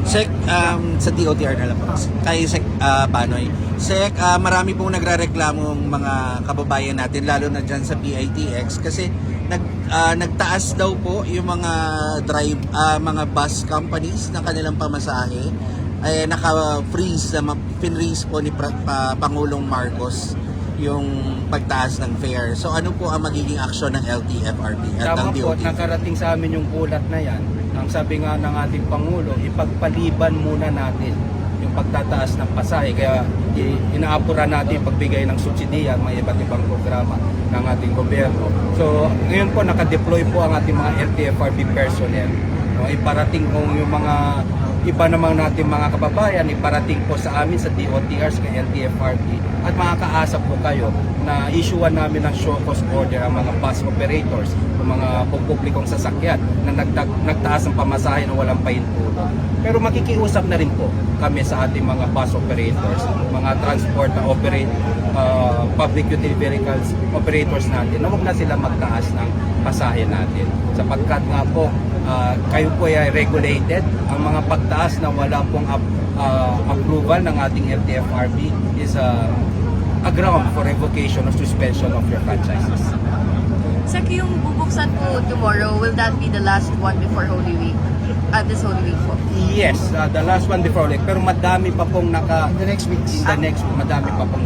Sek, sa DOTR na lang po. Kay Sek Banoy. Sek, marami pong nagrereklamong mga kababayan natin, lalo na dyan sa PITX, kasi nagtaas daw po yung mga mga bus companies ng kanilang pamasahe. Ay naka-freeze, pinreeze po ni Pangulong Marcos yung pagtaas ng fare. So ano po ang magiging aksyon ng LTFRB at ng Tama po, DOT? nakarating sa amin yung ulat na yan. Ang sabi nga ng ating Pangulo, ipagpaliban muna natin yung pagtataas ng pasahe. Kaya inaapura natin yung pagbigay ng subsidiya, mga iba't ibang programa ng ating gobyerno. So ngayon po nakadeploy po ang ating mga LTFRB personnel. No, iparating po yung mga iba namang natin mga kababayan, iparating po sa amin sa DOTRs kay LTFRB at makakaasa po kayo na issuean namin ng show cause order ang mga bus operators, ang mga publikong sasakyan na nagtaas ng pamasahe na walang pahintulot. Pero makikiusap na rin po kami sa ating mga bus operators, mga transport na public utility vehicles operators natin na huwag na sila magtaas ng pasahe natin. Sapagkat nga po, kayo po ay regulated, ang mga pagtaas na wala pong approval ng ating LTFRB is a ground for revocation or suspension of your franchises. Sek, yung bubuksan po tomorrow, will that be the last one before Holy Week? This Holy Week po? Yes, the last one before Holy Week. Pero madami pa pong In the next weeks. in the next week, madami pa pong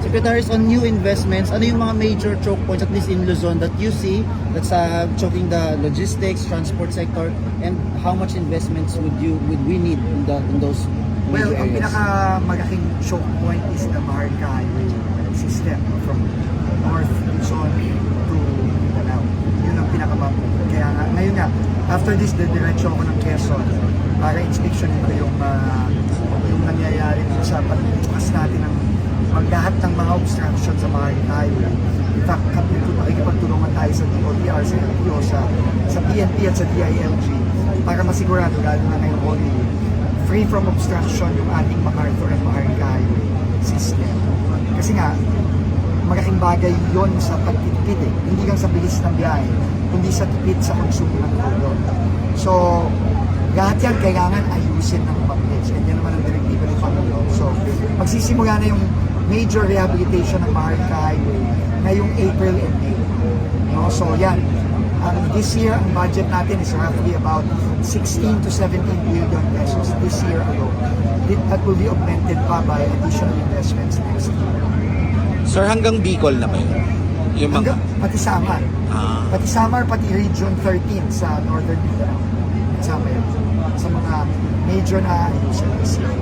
Secretaries, on new investments, ano yung mga major choke points, at least in Luzon, that you see that's choking the logistics, transport sector, and how much investments would we need in those Well, major ang areas? pinakamalaking choke point is the Maharlika Highway system from North Luzon to Mindanao. Yun ang pinakamabuti. Kaya nga, ngayon nga, after this, diretso ako ng Quezon para inspeksyonin ko yung nangyayari dito sa pagbukas natin ng maglahat ng mga obstruction sa Maharlika Highway. In fact, nakikipagtulungan tayo sa DOTR, sa LTO, sa PNP at sa DILG para masigurado, lalo na ngayong Holy Week, free from obstruction yung ating MacArthur at Maharlika Highway system. Kasi nga, malaking bagay yon sa pagtitipid Hindi lang sa bilis ng biyahe, kundi sa tipid sa konsumo ng tulo. So, lahat yan kailangan ayusin ng public. And yan naman ang direktiba ng Pangulo. So, magsisimula na yung major rehabilitation ng Maharlika Highway ngayong April and May. No? So, yan. This year, ang budget natin is roughly about 16 to 17 billion pesos this year alone. That will be augmented pa by additional investments next year. Sir, hanggang Bicol na ba yun? Yung mga... Pati Samar. Pati Samar, pati Region 13 sa Northern Mindanao. Sama yun. Sa mga major na ayusin this year.